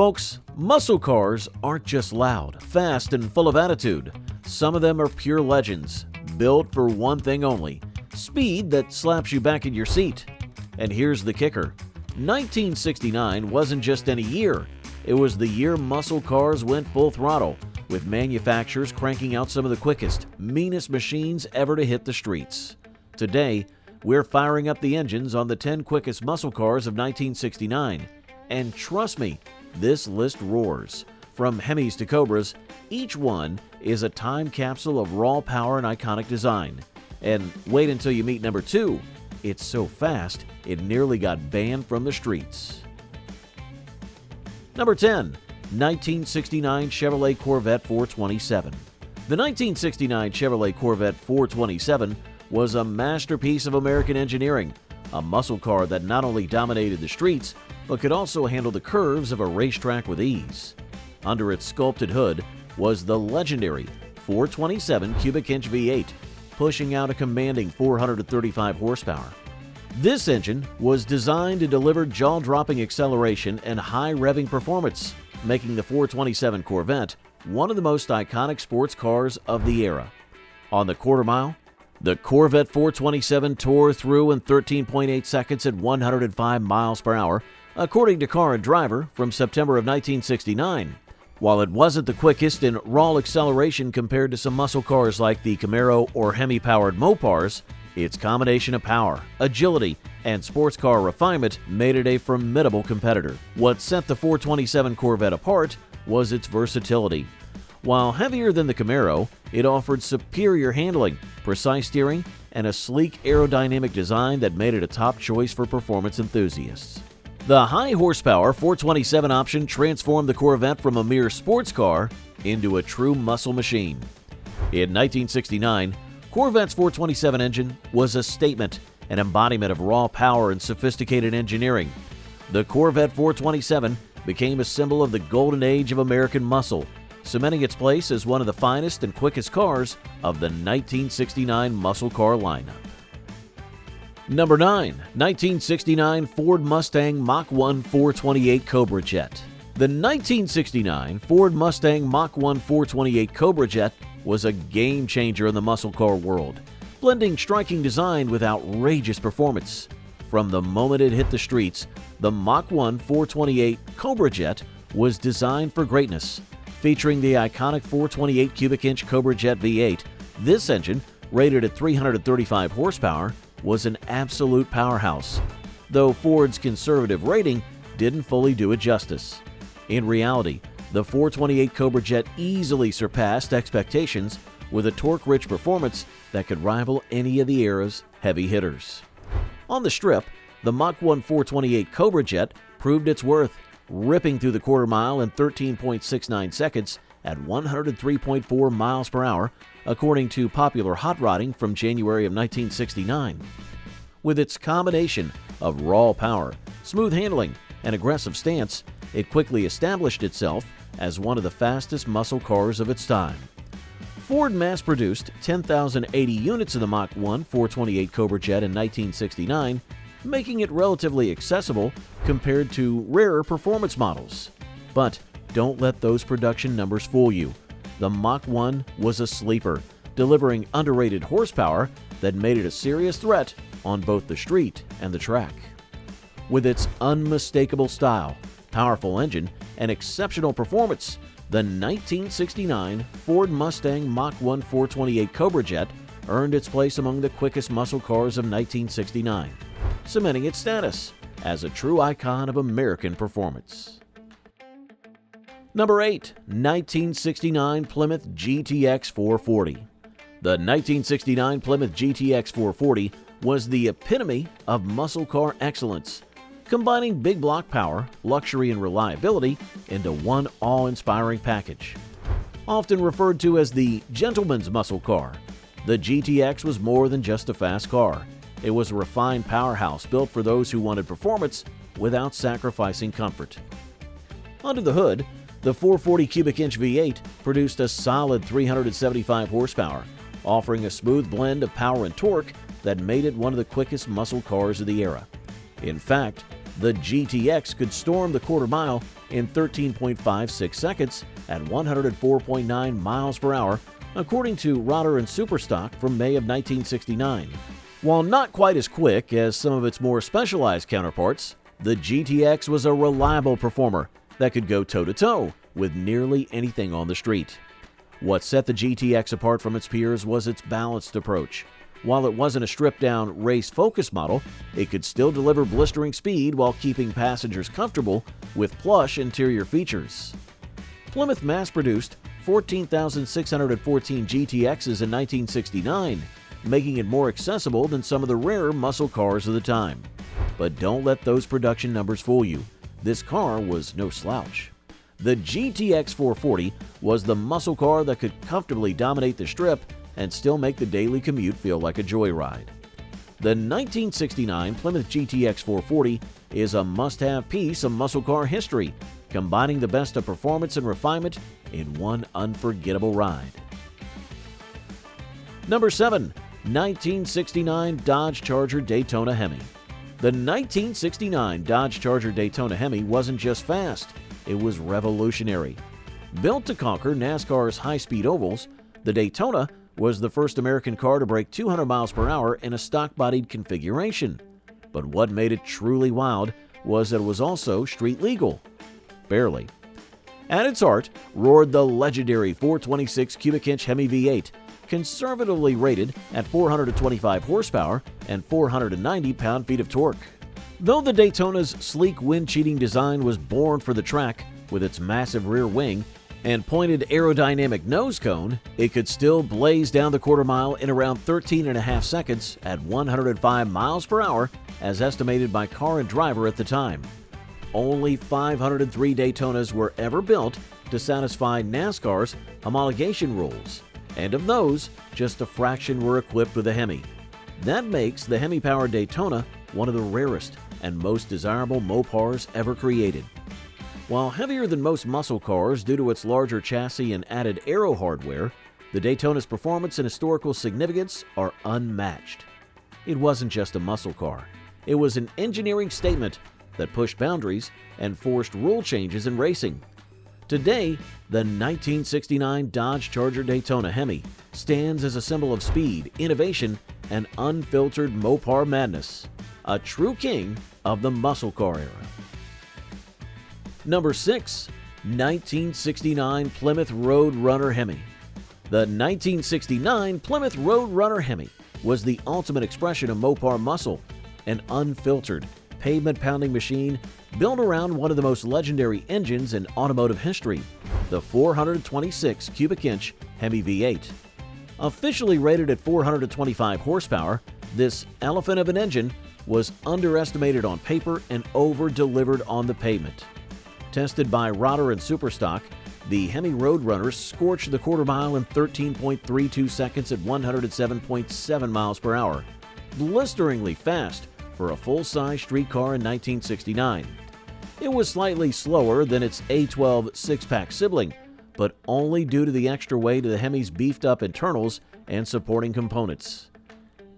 Folks, muscle cars aren't just loud, fast, and full of attitude. Some of them are pure legends, built for one thing only: speed that slaps you back in your seat. And here's the kicker: 1969 wasn't just any year. It was the year muscle cars went full throttle, with manufacturers cranking out some of the quickest, meanest machines ever to hit the streets. Today, we're firing up the engines on the 10 quickest muscle cars of 1969. And trust me, this list roars. From Hemis to Cobras, each one is a time capsule of raw power and iconic design. And wait until you meet number 2. It's so fast, it nearly got banned from the streets. Number 10. 1969 Chevrolet Corvette 427. The 1969 Chevrolet Corvette 427 was a masterpiece of American engineering, a muscle car that not only dominated the streets, but could also handle the curves of a racetrack with ease. Under its sculpted hood was the legendary 427 cubic inch V8, pushing out a commanding 435 horsepower. This engine was designed to deliver jaw-dropping acceleration and high revving performance, making the 427 Corvette one of the most iconic sports cars of the era. On the quarter mile, the Corvette 427 tore through in 13.8 seconds at 105 miles per hour, according to Car and Driver from September of 1969. While it wasn't the quickest in raw acceleration compared to some muscle cars like the Camaro or Hemi-powered Mopars, its combination of power, agility, and sports car refinement made it a formidable competitor. What set the 427 Corvette apart was its versatility. While heavier than the Camaro, it offered superior handling, precise steering, and a sleek aerodynamic design that made it a top choice for performance enthusiasts. The high-horsepower 427 option transformed the Corvette from a mere sports car into a true muscle machine. In 1969, Corvette's 427 engine was a statement, an embodiment of raw power and sophisticated engineering. The Corvette 427 became a symbol of the golden age of American muscle, cementing its place as one of the finest and quickest cars of the 1969 muscle car lineup. Number 9. 1969 Ford Mustang Mach 1 428 Cobra Jet. The 1969 Ford Mustang Mach 1 428 Cobra Jet was a game-changer in the muscle car world, blending striking design with outrageous performance. From the moment it hit the streets, the Mach 1 428 Cobra Jet was designed for greatness. Featuring the iconic 428 cubic inch Cobra Jet V8, this engine, rated at 335 horsepower, was an absolute powerhouse, though Ford's conservative rating didn't fully do it justice. In reality, the 428 Cobra Jet easily surpassed expectations with a torque-rich performance that could rival any of the era's heavy hitters. On the strip, the Mach 1 428 Cobra Jet proved its worth, ripping through the quarter mile in 13.69 seconds at 103.4 miles per hour, according to Popular Hot Rodding from January of 1969. With its combination of raw power, smooth handling, and aggressive stance, it quickly established itself as one of the fastest muscle cars of its time. Ford mass-produced 10,080 units of the Mach 1 428 Cobra Jet in 1969, making it relatively accessible compared to rarer performance models. But don't let those production numbers fool you. The Mach 1 was a sleeper, delivering underrated horsepower that made it a serious threat on both the street and the track. With its unmistakable style, powerful engine, and exceptional performance, the 1969 Ford Mustang Mach 1 428 Cobra Jet earned its place among the quickest muscle cars of 1969, cementing its status as a true icon of American performance. Number 8. 1969 Plymouth GTX 440. The 1969 Plymouth GTX 440 was the epitome of muscle car excellence, combining big block power, luxury, and reliability into one awe-inspiring package. Often referred to as the gentleman's muscle car, the GTX was more than just a fast car. It was a refined powerhouse built for those who wanted performance without sacrificing comfort. Under the hood, the 440 cubic inch V8 produced a solid 375 horsepower, offering a smooth blend of power and torque that made it one of the quickest muscle cars of the era. In fact, The GTX could storm the quarter mile in 13.56 seconds at 104.9 miles per hour, according to Roder and Superstock from May of 1969. While not quite as quick as some of its more specialized counterparts, the GTX was a reliable performer that could go toe-to-toe with nearly anything on the street. What set the GTX apart from its peers was its balanced approach. While it wasn't a stripped-down, race-focused model, it could still deliver blistering speed while keeping passengers comfortable with plush interior features. Plymouth mass-produced 14,614 GTXs in 1969, making it more accessible than some of the rarer muscle cars of the time. But don't let those production numbers fool you. This car was no slouch. The GTX 440 was the muscle car that could comfortably dominate the strip and still make the daily commute feel like a joyride. The 1969 Plymouth GTX 440 is a must-have piece of muscle car history, combining the best of performance and refinement in one unforgettable ride. Number 7. 1969 Dodge Charger Daytona Hemi. The 1969 Dodge Charger Daytona Hemi wasn't just fast, it was revolutionary. Built to conquer NASCAR's high-speed ovals, the Daytona was the first American car to break 200 miles per hour in a stock-bodied configuration. But what made it truly wild was that it was also street legal. Barely. At its heart roared the legendary 426 cubic inch Hemi V8, conservatively rated at 425 horsepower and 490 pound-feet of torque. Though the Daytona's sleek wind-cheating design was born for the track with its massive rear wing and pointed aerodynamic nose cone, it could still blaze down the quarter mile in around 13.5 seconds at 105 miles per hour, as estimated by Car and Driver at the time. Only 503 Daytonas were ever built to satisfy NASCAR's homologation rules, and of those, just a fraction were equipped with a Hemi. That makes the Hemi-powered Daytona one of the rarest and most desirable Mopars ever created. While heavier than most muscle cars due to its larger chassis and added aero hardware, the Daytona's performance and historical significance are unmatched. It wasn't just a muscle car. It was an engineering statement that pushed boundaries and forced rule changes in racing. Today, the 1969 Dodge Charger Daytona Hemi stands as a symbol of speed, innovation, and unfiltered Mopar madness, a true king of the muscle car era. Number 6. 1969 Plymouth Roadrunner Hemi. The 1969 Plymouth Roadrunner Hemi was the ultimate expression of Mopar muscle, an unfiltered, pavement-pounding machine built around one of the most legendary engines in automotive history, the 426 cubic inch Hemi V8. Officially rated at 425 horsepower, this elephant of an engine was underestimated on paper and over-delivered on the pavement. Tested by Roder and Superstock, the Hemi Roadrunner scorched the quarter mile in 13.32 seconds at 107.7 miles per hour, blisteringly fast for a full-size street car in 1969. It was slightly slower than its A12 six-pack sibling, but only due to the extra weight of the Hemi's beefed-up internals and supporting components.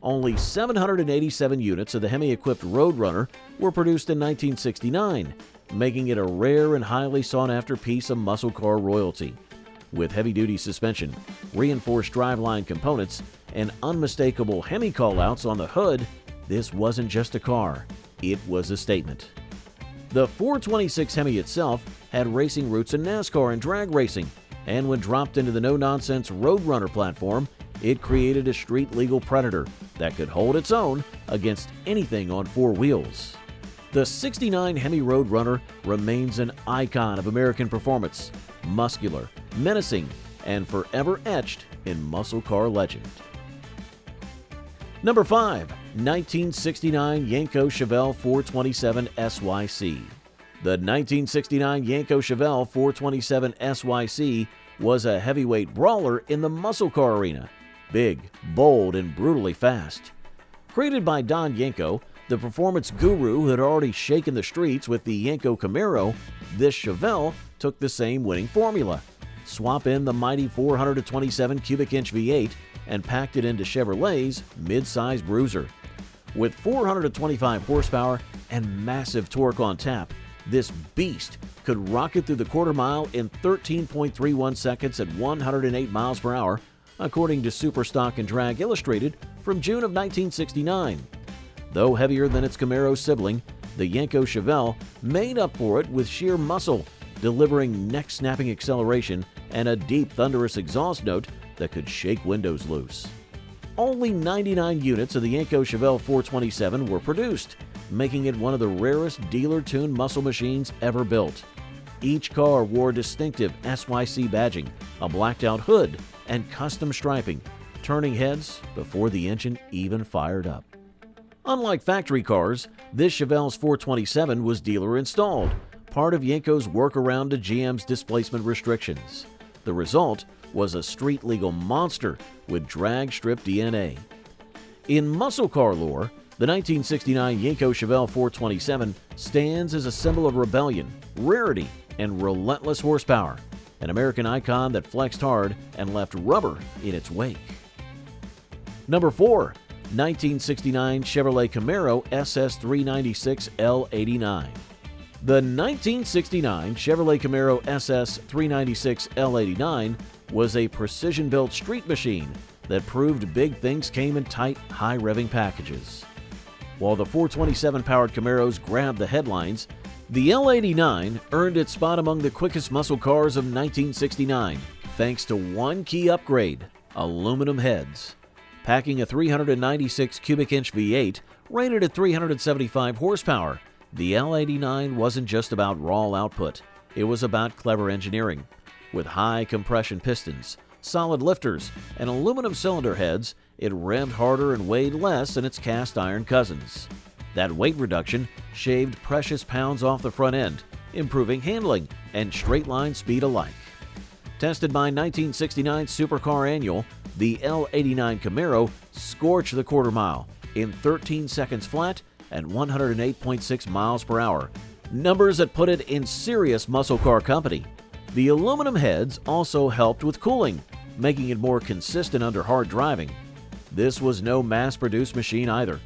Only 787 units of the Hemi-equipped Roadrunner were produced in 1969, making it a rare and highly sought-after piece of muscle car royalty. With heavy-duty suspension, reinforced driveline components, and unmistakable Hemi callouts on the hood, this wasn't just a car, it was a statement. The 426 Hemi itself had racing roots in NASCAR and drag racing, and when dropped into the no-nonsense Roadrunner platform, it created a street-legal predator that could hold its own against anything on four wheels. The 69 Hemi Roadrunner remains an icon of American performance, muscular, menacing, and forever etched in muscle car legend. Number 5. 1969 Yanko Chevel 427 SYC. The 1969 Yanko Chevel 427 SYC was a heavyweight brawler in the muscle car arena, big, bold, and brutally fast. Created by Don Yanko, the performance guru who had already shaken the streets with the Yanko Camaro, this Chevel took the same winning formula. Swap in the mighty 427 cubic inch V8 and packed it into Chevrolet's mid-size bruiser. With 425 horsepower and massive torque on tap, this beast could rocket through the quarter mile in 13.31 seconds at 108 miles per hour, according to Super Stock and Drag Illustrated from June of 1969. Though heavier than its Camaro sibling, the Yanko Chevel made up for it with sheer muscle, delivering neck-snapping acceleration and a deep, thunderous exhaust note that could shake windows loose. Only 99 units of the Yanko Chevel 427 were produced, making it one of the rarest dealer-tuned muscle machines ever built. Each car wore distinctive SYC badging, a blacked-out hood, and custom striping, turning heads before the engine even fired up. Unlike factory cars, this Chevel's 427 was dealer-installed, part of Yanko's workaround to GM's displacement restrictions. The result was a street-legal monster with drag strip DNA. In muscle car lore, the 1969 Yanko Chevel 427 stands as a symbol of rebellion, rarity, and relentless horsepower, an American icon that flexed hard and left rubber in its wake. Number 4. 1969 Chevrolet Camaro SS396 L89. The 1969 Chevrolet Camaro SS396 L89 was a precision-built street machine that proved big things came in tight, high-revving packages. While the 427-powered Camaros grabbed the headlines, the L89 earned its spot among the quickest muscle cars of 1969 thanks to one key upgrade: aluminum heads. Packing a 396 cubic inch V8 rated at 375 horsepower, the L89 wasn't just about raw output, it was about clever engineering. With high compression pistons, solid lifters, and aluminum cylinder heads, it revved harder and weighed less than its cast iron cousins. That weight reduction shaved precious pounds off the front end, improving handling and straight line speed alike. Tested by 1969 Supercar Annual, the L89 Camaro scorched the quarter mile in 13 seconds flat at 108.6 miles per hour, numbers that put it in serious muscle car company. The aluminum heads also helped with cooling, making it more consistent under hard driving. This was no mass-produced machine either.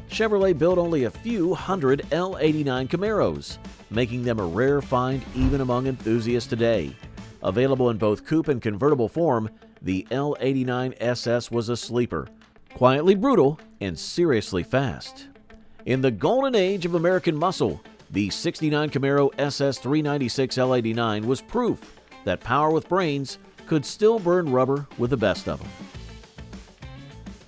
Chevrolet built only a few hundred L89 Camaros, making them a rare find even among enthusiasts today. Available in both coupe and convertible form, the L89 SS was a sleeper, quietly brutal and seriously fast. In the golden age of American muscle, the '69 Camaro SS396 L89 was proof that power with brains could still burn rubber with the best of them.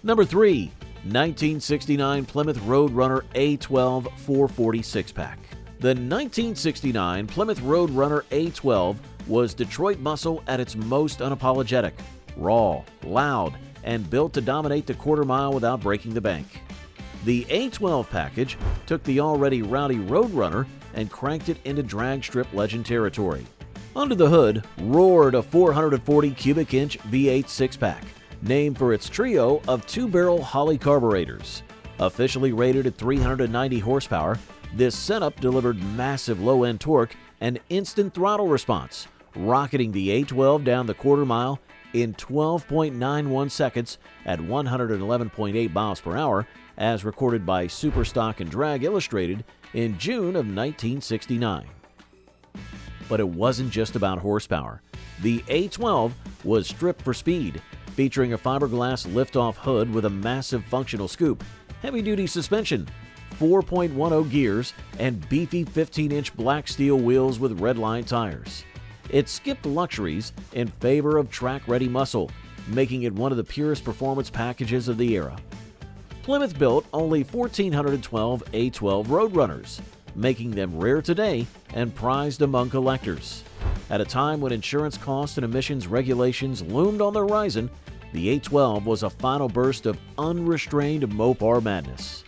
Number 3. 1969 Plymouth Roadrunner A12 446-pack. The 1969 Plymouth Roadrunner A12 was Detroit muscle at its most unapologetic, raw, loud, and built to dominate the quarter mile without breaking the bank. The A12 package took the already rowdy Roadrunner and cranked it into drag strip legend territory. Under the hood roared a 440 cubic inch V8 six-pack, named for its trio of two-barrel Holley carburetors. Officially rated at 390 horsepower, this setup delivered massive low-end torque and instant throttle response, rocketing the A12 down the quarter mile in 12.91 seconds at 111.8 miles per hour, as recorded by Super Stock and Drag Illustrated in June of 1969. But it wasn't just about horsepower. The A12 was stripped for speed, featuring a fiberglass lift-off hood with a massive functional scoop, heavy-duty suspension, 4.10 gears, and beefy 15-inch black steel wheels with redline tires. It skipped luxuries in favor of track-ready muscle, making it one of the purest performance packages of the era. Plymouth built only 1,412 A12 Roadrunners, making them rare today and prized among collectors. At a time when insurance costs and emissions regulations loomed on the horizon, the A12 was a final burst of unrestrained Mopar madness.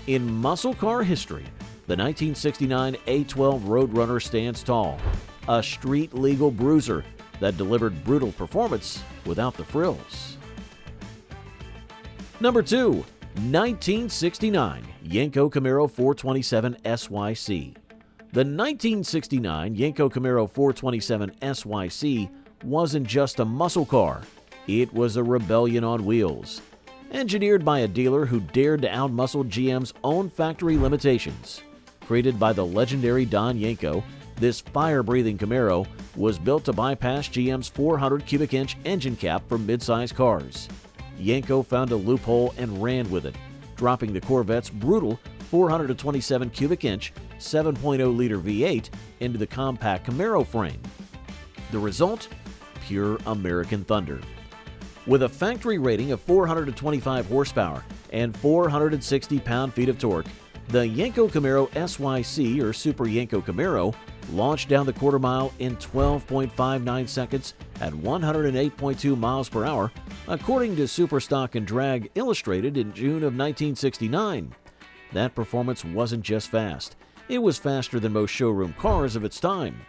In muscle car history, the 1969 A12 Roadrunner stands tall, a street-legal bruiser that delivered brutal performance without the frills. Number 2. 1969 Yanko Camaro 427 SYC. The 1969 Yanko Camaro 427 SYC wasn't just a muscle car, it was a rebellion on wheels. Engineered by a dealer who dared to outmuscle GM's own factory limitations, Created by the legendary Don Yanko, this fire-breathing Camaro was built to bypass GM's 400 cubic inch engine cap for midsize cars. Yanko found a loophole and ran with it, dropping the Corvette's brutal 427 cubic inch 7.0-liter V8 into the compact Camaro frame. The result? Pure American thunder. With a factory rating of 425 horsepower and 460 pound-feet of torque, the Yanko Camaro SYC, or Super Yanko Camaro, launched down the quarter mile in 12.59 seconds at 108.2 miles per hour, according to Superstock and Drag Illustrated in June of 1969. That performance wasn't just fast, it was faster than most showroom cars of its time.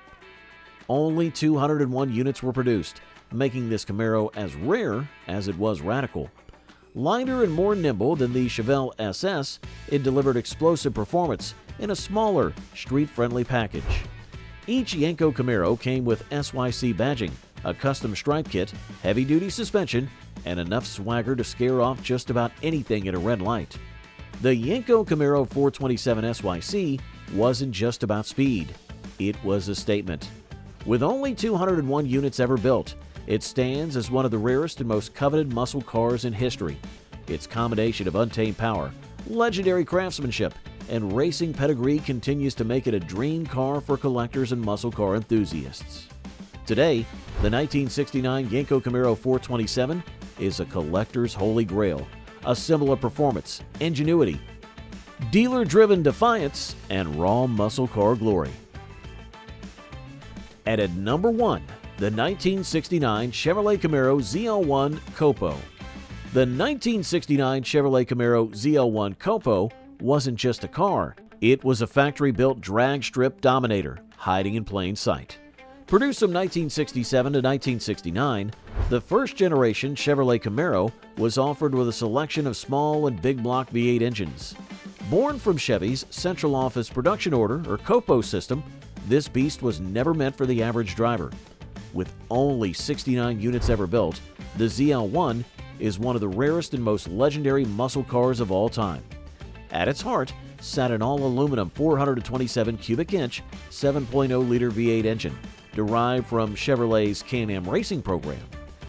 Only 201 units were produced, making this Camaro as rare as it was radical. Lighter and more nimble than the Chevel SS, it delivered explosive performance in a smaller, street-friendly package. Each Yanko Camaro came with SYC badging, a custom stripe kit, heavy-duty suspension, and enough swagger to scare off just about anything at a red light. The Yanko Camaro 427 SYC wasn't just about speed, it was a statement. With only 201 units ever built, it stands as one of the rarest and most coveted muscle cars in history. Its combination of untamed power, legendary craftsmanship, and racing pedigree continues to make it a dream car for collectors and muscle car enthusiasts. Today, the 1969 Yanko Camaro 427 is a collector's holy grail, a symbol of performance, ingenuity, dealer-driven defiance, and raw muscle car glory. And at number 1, the 1969 Chevrolet Camaro ZL1 Copo. The 1969 Chevrolet Camaro ZL1 Copo wasn't just a car, it was a factory-built drag strip dominator, hiding in plain sight. Produced from 1967 to 1969, the first-generation Chevrolet Camaro was offered with a selection of small and big block V8 engines. Born from Chevy's Central Office Production Order, or COPO system, this beast was never meant for the average driver. With only 69 units ever built, the ZL1 is one of the rarest and most legendary muscle cars of all time. At its heart sat an all-aluminum 427 cubic inch 7.0-liter V8 engine, derived from Chevrolet's Can-Am racing program.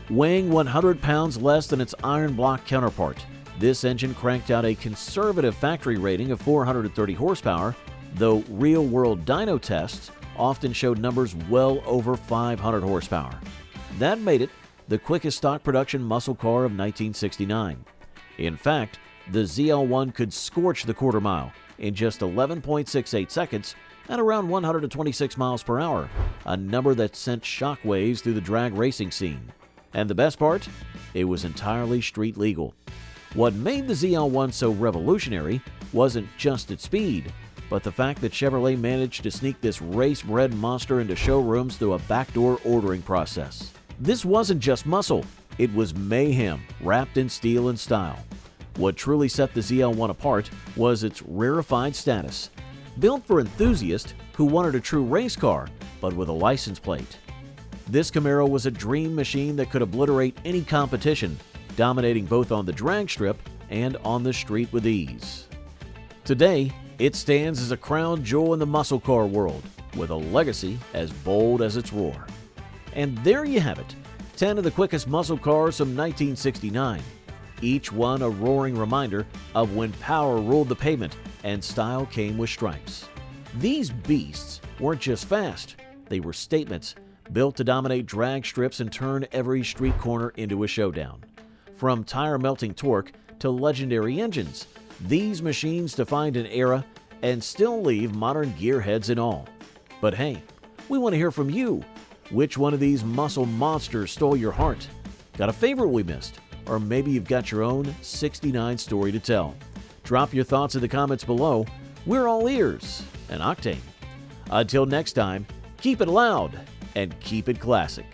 Weighing 100 pounds less than its iron block counterpart, this engine cranked out a conservative factory rating of 430 horsepower, though real-world dyno tests often showed numbers well over 500 horsepower. That made it the quickest stock production muscle car of 1969. In fact, the ZL1 could scorch the quarter mile in just 11.68 seconds at around 126 miles per hour, a number that sent shockwaves through the drag racing scene. And the best part? It was entirely street legal. What made the ZL1 so revolutionary wasn't just its speed, but the fact that Chevrolet managed to sneak this race-bred monster into showrooms through a backdoor ordering process. This wasn't just muscle, it was mayhem wrapped in steel and style. What truly set the ZL1 apart was its rarefied status. Built for enthusiasts who wanted a true race car, but with a license plate. This Camaro was a dream machine that could obliterate any competition, dominating both on the drag strip and on the street with ease. Today, it stands as a crown jewel in the muscle car world, with a legacy as bold as its roar. And there you have it, 10 of the quickest muscle cars from 1969, each one a roaring reminder of when power ruled the pavement and style came with stripes. These beasts weren't just fast, they were statements, built to dominate drag strips and turn every street corner into a showdown. From tire-melting torque to legendary engines, these machines defined an era and still leave modern gearheads in awe. But hey, we want to hear from you. Which one of these muscle monsters stole your heart? Got a favorite we missed? Or maybe you've got your own 69 story to tell. Drop your thoughts in the comments below. We're all ears and Octane. Until next time, keep it loud and keep it classic.